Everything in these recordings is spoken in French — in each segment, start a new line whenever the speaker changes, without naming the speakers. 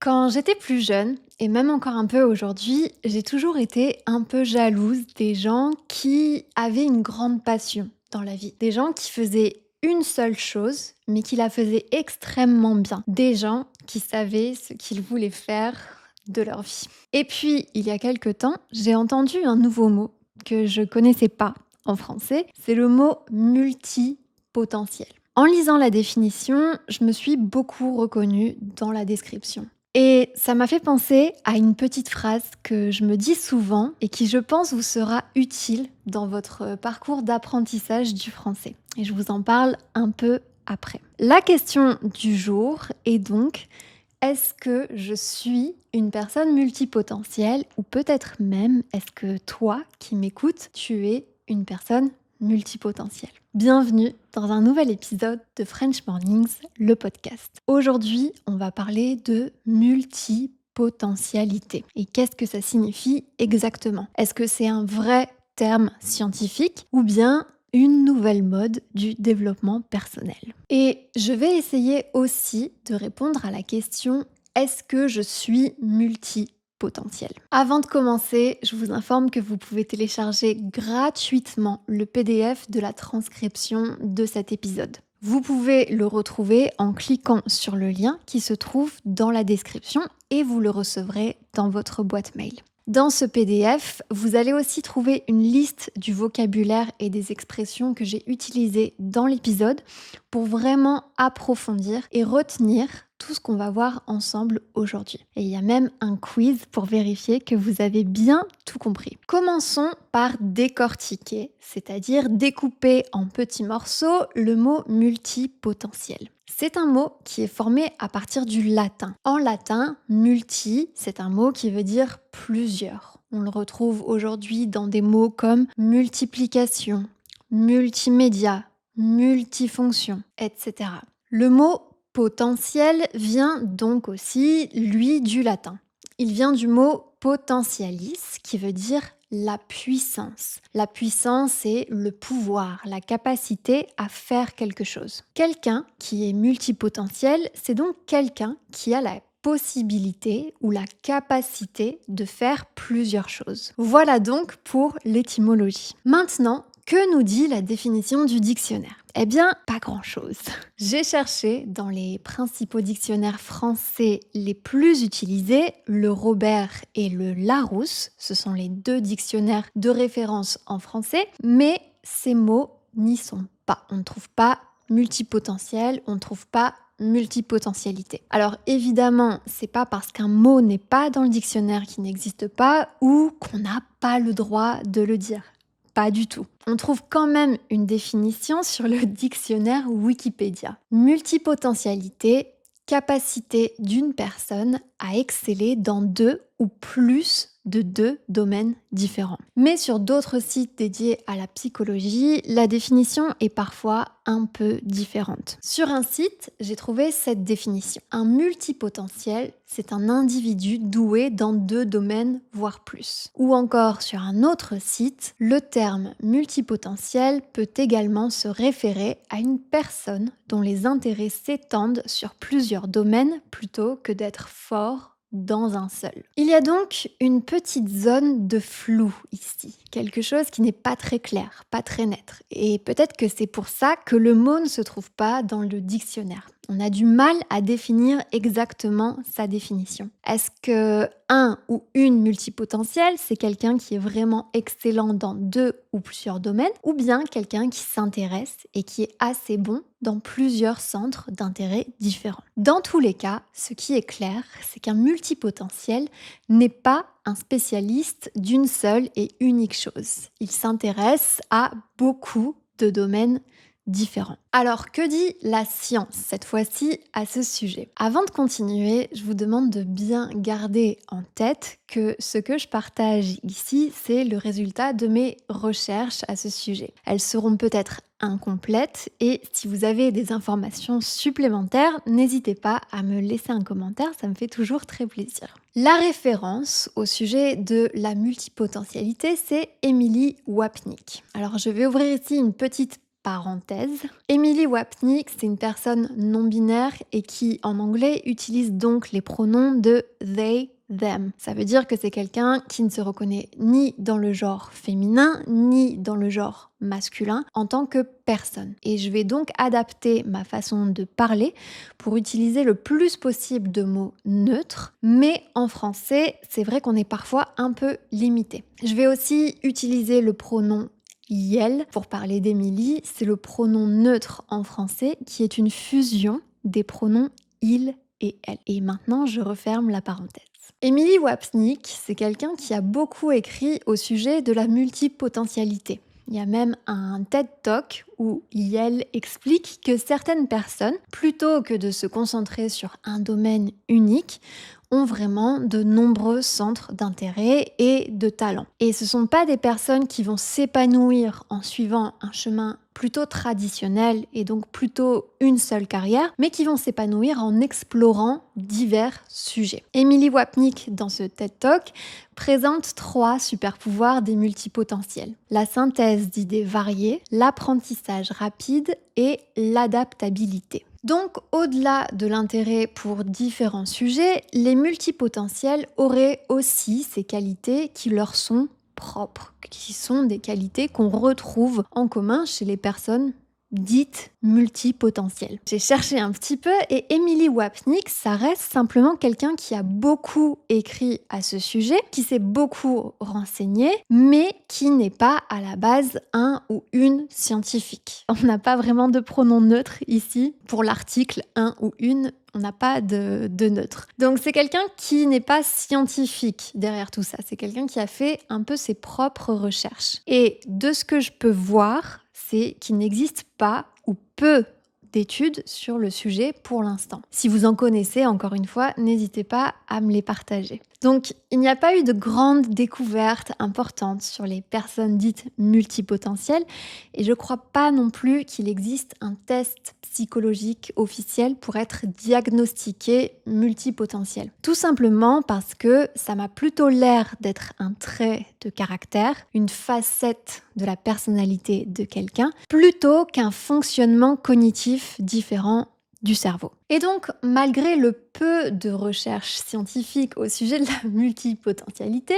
Quand j'étais plus jeune, et même encore un peu aujourd'hui, j'ai toujours été un peu jalouse des gens qui avaient une grande passion dans la vie. Des gens qui faisaient une seule chose, mais qui la faisaient extrêmement bien. Des gens qui savaient ce qu'ils voulaient faire de leur vie. Et puis, il y a quelque temps, j'ai entendu un nouveau mot que je connaissais pas en français. C'est le mot multipotentiel. En lisant la définition, je me suis beaucoup reconnue dans la description. Et ça m'a fait penser à une petite phrase que je me dis souvent et qui, je pense, vous sera utile dans votre parcours d'apprentissage du français. Et je vous en parle un peu après. La question du jour est donc, est-ce que je suis une personne multipotentielle ou peut-être même, est-ce que toi qui m'écoutes, tu es une personne multipotentielle? Bienvenue dans un nouvel épisode de French Mornings, le podcast. Aujourd'hui, on va parler de multipotentialité. Et qu'est-ce que ça signifie exactement? Est-ce que c'est un vrai terme scientifique ou bien une nouvelle mode du développement personnel? Et je vais essayer aussi de répondre à la question, est-ce que je suis multipotentielle? Avant de commencer, je vous informe que vous pouvez télécharger gratuitement le PDF de la transcription de cet épisode. Vous pouvez le retrouver en cliquant sur le lien qui se trouve dans la description et vous le recevrez dans votre boîte mail. Dans ce PDF, vous allez aussi trouver une liste du vocabulaire et des expressions que j'ai utilisées dans l'épisode pour vraiment approfondir et retenir tout ce qu'on va voir ensemble aujourd'hui. Et il y a même un quiz pour vérifier que vous avez bien tout compris. Commençons par décortiquer, c'est-à-dire découper en petits morceaux le mot multipotentiel. C'est un mot qui est formé à partir du latin. En latin, multi, c'est un mot qui veut dire plusieurs. On le retrouve aujourd'hui dans des mots comme multiplication, multimédia, multifonction, etc. Le mot potentiel vient donc aussi, lui, du latin. Il vient du mot potentialis, qui veut dire la puissance. La puissance, c'est le pouvoir, la capacité à faire quelque chose. Quelqu'un qui est multipotentiel, c'est donc quelqu'un qui a la possibilité ou la capacité de faire plusieurs choses. Voilà donc pour l'étymologie. Maintenant, que nous dit la définition du dictionnaire? Eh bien, pas grand-chose. J'ai cherché dans les principaux dictionnaires français les plus utilisés, le Robert et le Larousse. Ce sont les deux dictionnaires de référence en français, mais ces mots n'y sont pas. On ne trouve pas multipotentiel, on ne trouve pas multipotentialité. Alors évidemment, c'est pas parce qu'un mot n'est pas dans le dictionnaire qu'il n'existe pas ou qu'on n'a pas le droit de le dire. Pas du tout. On trouve quand même une définition sur le dictionnaire Wikipédia. Multipotentialité, capacité d'une personne à exceller dans deux ou plus de deux domaines différents. Mais sur d'autres sites dédiés à la psychologie, la définition est parfois un peu différente. Sur un site, j'ai trouvé cette définition. Un multipotentiel, c'est un individu doué dans deux domaines, voire plus. Ou encore sur un autre site, le terme multipotentiel peut également se référer à une personne dont les intérêts s'étendent sur plusieurs domaines plutôt que d'être fort dans un seul. Il y a donc une petite zone de flou ici, quelque chose qui n'est pas très clair, pas très net. Et peut-être que c'est pour ça que le mot ne se trouve pas dans le dictionnaire. On a du mal à définir exactement sa définition. Est-ce que un ou une multipotentielle, c'est quelqu'un qui est vraiment excellent dans deux ou plusieurs domaines, ou bien quelqu'un qui s'intéresse et qui est assez bon dans plusieurs centres d'intérêt différents? Dans tous les cas, ce qui est clair, c'est qu'un multipotentiel n'est pas un spécialiste d'une seule et unique chose. Il s'intéresse à beaucoup de domaines différents. Alors, que dit la science cette fois-ci à ce sujet? Avant de continuer, je vous demande de bien garder en tête que ce que je partage ici, c'est le résultat de mes recherches à ce sujet. Elles seront peut-être incomplètes et si vous avez des informations supplémentaires, n'hésitez pas à me laisser un commentaire, ça me fait toujours très plaisir. La référence au sujet de la multipotentialité, c'est Emily Wapnick. Alors, je vais ouvrir ici une petite parenthèse. Emily Wapnick, c'est une personne non-binaire et qui, en anglais, utilise donc les pronoms de they, them. Ça veut dire que c'est quelqu'un qui ne se reconnaît ni dans le genre féminin, ni dans le genre masculin en tant que personne. Et je vais donc adapter ma façon de parler pour utiliser le plus possible de mots neutres, mais en français, c'est vrai qu'on est parfois un peu limité. Je vais aussi utiliser le pronom Yel pour parler d'Emily. C'est le pronom neutre en français qui est une fusion des pronoms il et elle. Et maintenant, je referme la parenthèse. Emily Wapnick, c'est quelqu'un qui a beaucoup écrit au sujet de la multipotentialité. Il y a même un TED Talk où Yel explique que certaines personnes, plutôt que de se concentrer sur un domaine unique, ont vraiment de nombreux centres d'intérêt et de talent. Et ce ne sont pas des personnes qui vont s'épanouir en suivant un chemin plutôt traditionnel et donc plutôt une seule carrière, mais qui vont s'épanouir en explorant divers sujets. Emily Wapnick, dans ce TED Talk, présente 3 super-pouvoirs des multipotentiels. La synthèse d'idées variées, l'apprentissage rapide et l'adaptabilité. Donc, au-delà de l'intérêt pour différents sujets, les multipotentiels auraient aussi ces qualités qui leur sont propres, qui sont des qualités qu'on retrouve en commun chez les personnes dites multipotentielles. J'ai cherché un petit peu et Emily Wapnick, ça reste simplement quelqu'un qui a beaucoup écrit à ce sujet, qui s'est beaucoup renseigné, mais qui n'est pas à la base un ou une scientifique. On n'a pas vraiment de pronom neutre ici pour l'article un ou une. On n'a pas de neutre. Donc c'est quelqu'un qui n'est pas scientifique derrière tout ça. C'est quelqu'un qui a fait un peu ses propres recherches. Et de ce que je peux voir, c'est qu'il n'existe pas ou peu d'études sur le sujet pour l'instant. Si vous en connaissez, encore une fois, n'hésitez pas à me les partager. Donc, il n'y a pas eu de grandes découvertes importantes sur les personnes dites multipotentielles et je ne crois pas non plus qu'il existe un test psychologique officiel pour être diagnostiqué multipotentiel. Tout simplement parce que ça m'a plutôt l'air d'être un trait de caractère, une facette de la personnalité de quelqu'un, plutôt qu'un fonctionnement cognitif différent du cerveau. Et donc, malgré le peu de recherches scientifiques au sujet de la multipotentialité,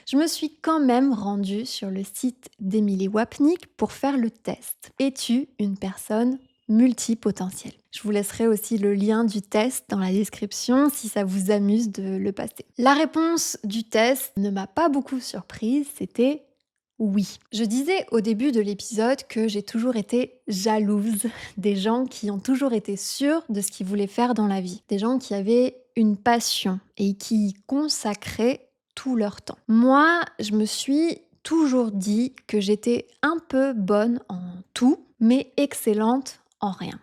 je me suis quand même rendue sur le site d'Emily Wapnick pour faire le test. Es-tu une personne multipotentielle? Je vous laisserai aussi le lien du test dans la description si ça vous amuse de le passer. La réponse du test ne m'a pas beaucoup surprise, c'était oui. Je disais au début de l'épisode que j'ai toujours été jalouse des gens qui ont toujours été sûrs de ce qu'ils voulaient faire dans la vie. Des gens qui avaient une passion et qui y consacraient tout leur temps. Moi, je me suis toujours dit que j'étais un peu bonne en tout, mais excellente en rien.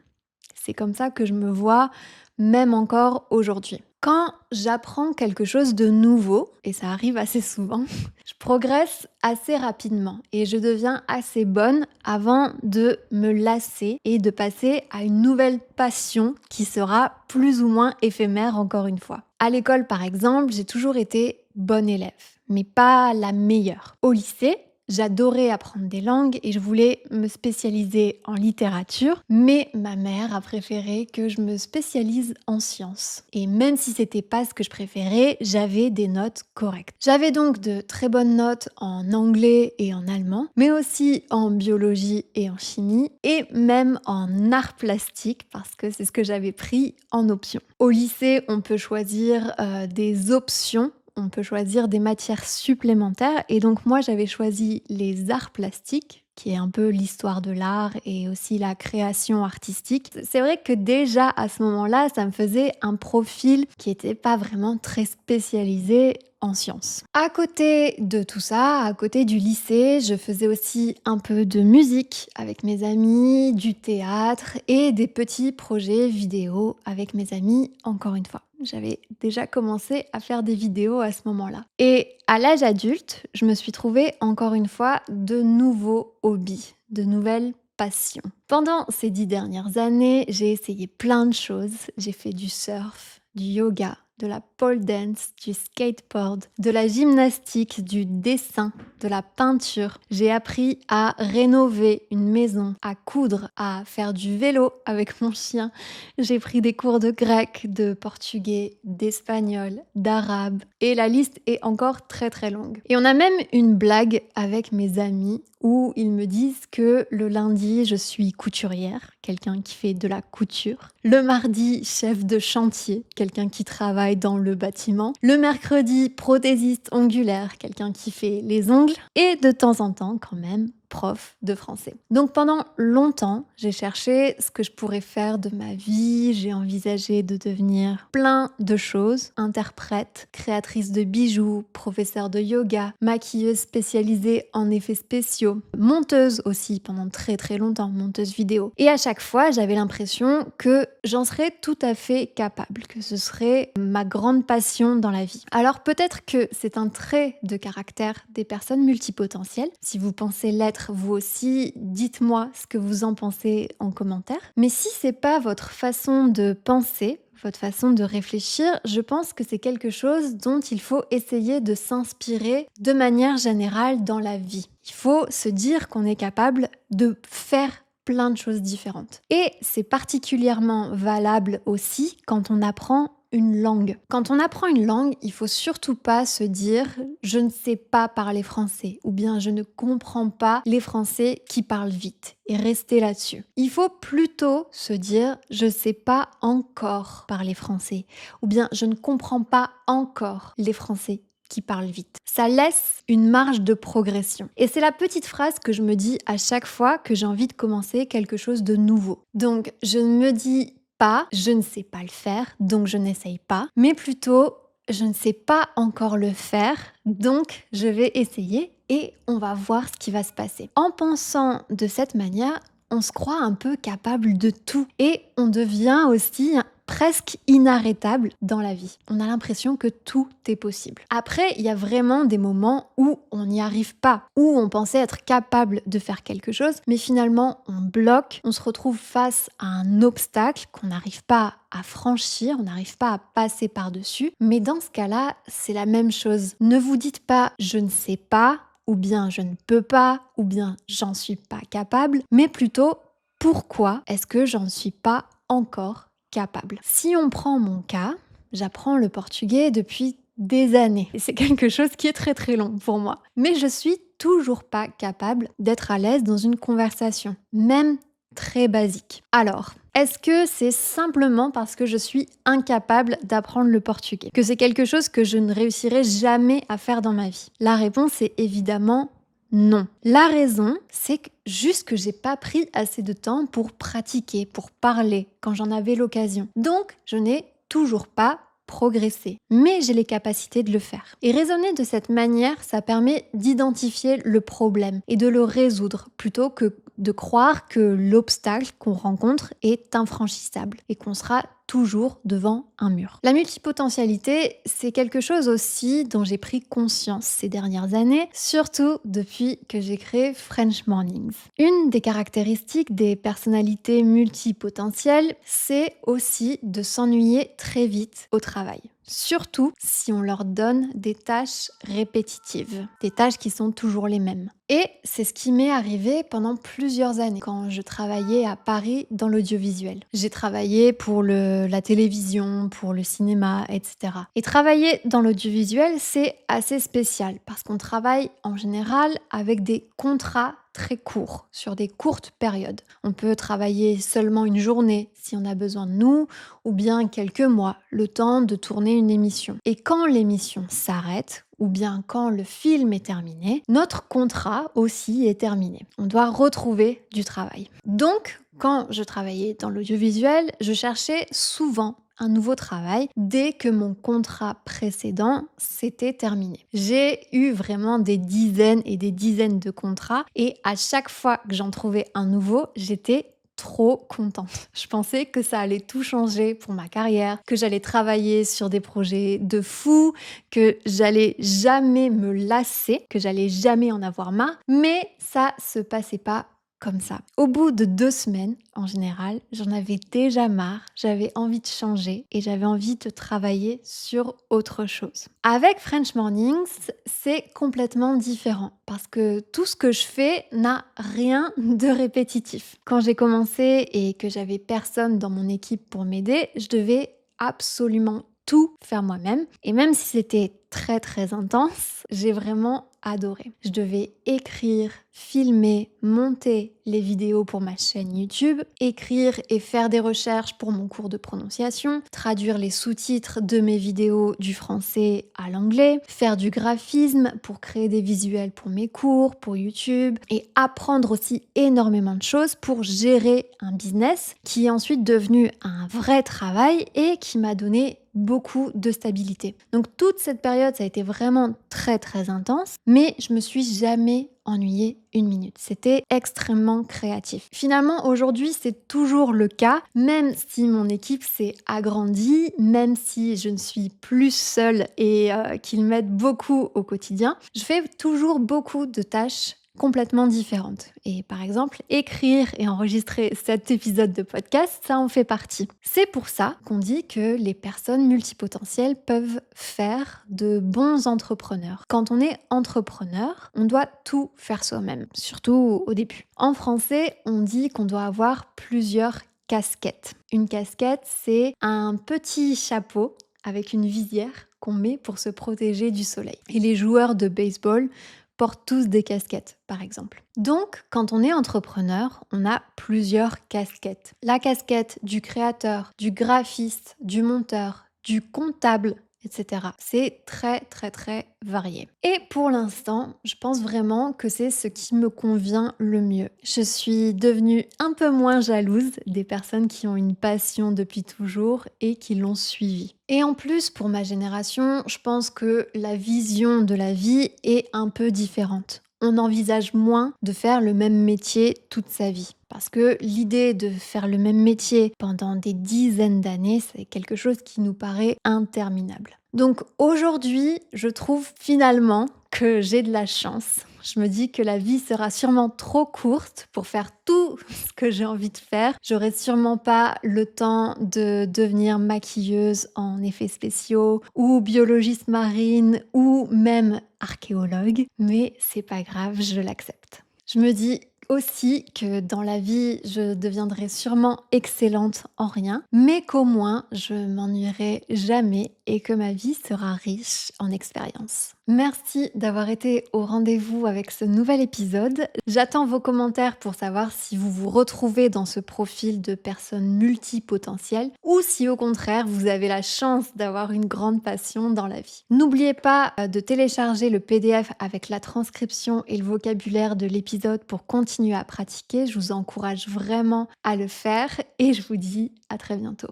C'est comme ça que je me vois même encore aujourd'hui. Quand j'apprends quelque chose de nouveau, et ça arrive assez souvent, je progresse assez rapidement et je deviens assez bonne avant de me lasser et de passer à une nouvelle passion qui sera plus ou moins éphémère encore une fois. À l'école par exemple, j'ai toujours été bonne élève, mais pas la meilleure. Au lycée, j'adorais apprendre des langues et je voulais me spécialiser en littérature, mais ma mère a préféré que je me spécialise en sciences. Et même si c'était pas ce que je préférais, j'avais des notes correctes. J'avais donc de très bonnes notes en anglais et en allemand, mais aussi en biologie et en chimie, et même en arts plastiques, parce que c'est ce que j'avais pris en option. Au lycée, on peut choisir des options. On peut choisir des matières supplémentaires et donc moi j'avais choisi les arts plastiques qui est un peu l'histoire de l'art et aussi la création artistique. C'est vrai que déjà à ce moment-là, ça me faisait un profil qui n'était pas vraiment très spécialisé en sciences. À côté de tout ça, à côté du lycée, je faisais aussi un peu de musique avec mes amis, du théâtre et des petits projets vidéo avec mes amis, encore une fois. J'avais déjà commencé à faire des vidéos à ce moment-là. Et à l'âge adulte, je me suis trouvée encore une fois de nouveaux hobbies, de nouvelles passions. Pendant ces 10 dernières années, j'ai essayé plein de choses. J'ai fait du surf, du yoga, de la pole dance, du skateboard, de la gymnastique, du dessin, de la peinture. J'ai appris à rénover une maison, à coudre, à faire du vélo avec mon chien. J'ai pris des cours de grec, de portugais, d'espagnol, d'arabe. Et la liste est encore très très longue. Et on a même une blague avec mes amis où ils me disent que le lundi, je suis couturière, quelqu'un qui fait de la couture. Le mardi, chef de chantier, quelqu'un qui travaille dans le bâtiment. Le mercredi, prothésiste ongulaire, quelqu'un qui fait les ongles. Et de temps en temps, quand même, prof de français. Donc pendant longtemps, j'ai cherché ce que je pourrais faire de ma vie, j'ai envisagé de devenir plein de choses, interprète, créatrice de bijoux, professeure de yoga, maquilleuse spécialisée en effets spéciaux, monteuse aussi pendant très très longtemps, monteuse vidéo. Et à chaque fois, j'avais l'impression que j'en serais tout à fait capable, que ce serait ma grande passion dans la vie. Alors peut-être que c'est un trait de caractère des personnes multipotentielles. Si vous pensez l'être vous aussi, dites-moi ce que vous en pensez en commentaire. Mais si c'est pas votre façon de penser, votre façon de réfléchir, je pense que c'est quelque chose dont il faut essayer de s'inspirer de manière générale dans la vie. Il faut se dire qu'on est capable de faire plein de choses différentes. Et c'est particulièrement valable aussi quand on apprend une langue. Quand on apprend une langue, il faut surtout pas se dire « je ne sais pas parler français » ou bien « je ne comprends pas les Français qui parlent vite » et rester là-dessus. Il faut plutôt se dire « je sais pas encore parler français » ou bien « je ne comprends pas encore les Français qui parlent vite ». Ça laisse une marge de progression. Et c'est la petite phrase que je me dis à chaque fois que j'ai envie de commencer quelque chose de nouveau. Donc, je ne me dis pas « je ne sais pas le faire, donc je n'essaye pas », mais plutôt « je ne sais pas encore le faire, donc je vais essayer et on va voir ce qui va se passer ». En pensant de cette manière, on se croit un peu capable de tout et on devient aussi presque inarrêtable dans la vie. On a l'impression que tout est possible. Après, il y a vraiment des moments où on n'y arrive pas, où on pensait être capable de faire quelque chose, mais finalement on bloque, on se retrouve face à un obstacle qu'on n'arrive pas à franchir, on n'arrive pas à passer par-dessus. Mais dans ce cas-là, c'est la même chose. Ne vous dites pas « je ne sais pas » ou bien « je ne peux pas » ou bien « j'en suis pas capable », mais plutôt « pourquoi est-ce que j'en suis pas encore capable ?» Si on prend mon cas, j'apprends le portugais depuis des années. Et c'est quelque chose qui est très très long pour moi. Mais je suis toujours pas capable d'être à l'aise dans une conversation, même très basique. Alors, est-ce que c'est simplement parce que je suis incapable d'apprendre le portugais, que c'est quelque chose que je ne réussirai jamais à faire dans ma vie? La réponse est évidemment non. La raison, c'est juste que j'ai pas pris assez de temps pour pratiquer, pour parler quand j'en avais l'occasion. Donc, je n'ai toujours pas progressé, mais j'ai les capacités de le faire. Et raisonner de cette manière, ça permet d'identifier le problème et de le résoudre plutôt que de croire que l'obstacle qu'on rencontre est infranchissable et qu'on sera toujours devant un mur. La multipotentialité, c'est quelque chose aussi dont j'ai pris conscience ces dernières années, surtout depuis que j'ai créé French Mornings. Une des caractéristiques des personnalités multipotentielles, c'est aussi de s'ennuyer très vite au travail. Surtout si on leur donne des tâches répétitives, des tâches qui sont toujours les mêmes. Et c'est ce qui m'est arrivé pendant plusieurs années quand je travaillais à Paris dans l'audiovisuel. J'ai travaillé pour la télévision, pour le cinéma, etc. Et travailler dans l'audiovisuel, c'est assez spécial parce qu'on travaille en général avec des contrats très courts, sur des courtes périodes. On peut travailler seulement une journée si on a besoin de nous, ou bien quelques mois, le temps de tourner une émission. Et quand l'émission s'arrête, ou bien quand le film est terminé, notre contrat aussi est terminé. On doit retrouver du travail. Donc, quand je travaillais dans l'audiovisuel, je cherchais souvent un nouveau travail dès que mon contrat précédent s'était terminé. J'ai eu vraiment des dizaines et des dizaines de contrats et à chaque fois que j'en trouvais un nouveau, j'étais trop contente. Je pensais que ça allait tout changer pour ma carrière, que j'allais travailler sur des projets de fou, que j'allais jamais me lasser, que j'allais jamais en avoir marre, mais ça se passait pas comme ça. Au bout de 2 semaines, en général, j'en avais déjà marre, j'avais envie de changer et j'avais envie de travailler sur autre chose. Avec French Mornings, c'est complètement différent parce que tout ce que je fais n'a rien de répétitif. Quand j'ai commencé et que j'avais personne dans mon équipe pour m'aider, je devais absolument tout faire moi-même. Et même si c'était très très intense, j'ai vraiment adoré. Je devais écrire, filmer, monter les vidéos pour ma chaîne YouTube, écrire et faire des recherches pour mon cours de prononciation, traduire les sous-titres de mes vidéos du français à l'anglais, faire du graphisme pour créer des visuels pour mes cours, pour YouTube et apprendre aussi énormément de choses pour gérer un business qui est ensuite devenu un vrai travail et qui m'a donné beaucoup de stabilité. Donc toute cette période, ça a été vraiment très très intense, mais je me suis jamais ennuyée une minute. C'était extrêmement créatif. Finalement, aujourd'hui, c'est toujours le cas, même si mon équipe s'est agrandie, même si je ne suis plus seule et qu'ils m'aident beaucoup au quotidien, je fais toujours beaucoup de tâches complètement différentes. Et par exemple, écrire et enregistrer cet épisode de podcast, ça en fait partie. C'est pour ça qu'on dit que les personnes multipotentielles peuvent faire de bons entrepreneurs. Quand on est entrepreneur, on doit tout faire soi-même, surtout au début. En français, on dit qu'on doit avoir plusieurs casquettes. Une casquette, c'est un petit chapeau avec une visière qu'on met pour se protéger du soleil. Et les joueurs de baseball portent tous des casquettes, par exemple. Donc, quand on est entrepreneur, on a plusieurs casquettes. La casquette du créateur, du graphiste, du monteur, du comptable, etc. C'est très très très varié. Et pour l'instant, je pense vraiment que c'est ce qui me convient le mieux. Je suis devenue un peu moins jalouse des personnes qui ont une passion depuis toujours et qui l'ont suivie. Et en plus, pour ma génération, je pense que la vision de la vie est un peu différente. On envisage moins de faire le même métier toute sa vie. Parce que l'idée de faire le même métier pendant des dizaines d'années, c'est quelque chose qui nous paraît interminable. Donc aujourd'hui, je trouve finalement que j'ai de la chance. Je me dis que la vie sera sûrement trop courte pour faire tout ce que j'ai envie de faire. J'aurai sûrement pas le temps de devenir maquilleuse en effets spéciaux ou biologiste marine ou même archéologue, mais c'est pas grave, je l'accepte. Je me dis aussi que dans la vie, je deviendrai sûrement excellente en rien, mais qu'au moins, je m'ennuierai jamais et que ma vie sera riche en expériences. Merci d'avoir été au rendez-vous avec ce nouvel épisode. J'attends vos commentaires pour savoir si vous vous retrouvez dans ce profil de personnes multipotentielles ou si au contraire vous avez la chance d'avoir une grande passion dans la vie. N'oubliez pas de télécharger le PDF avec la transcription et le vocabulaire de l'épisode pour continuer à pratiquer. Je vous encourage vraiment à le faire et je vous dis à très bientôt.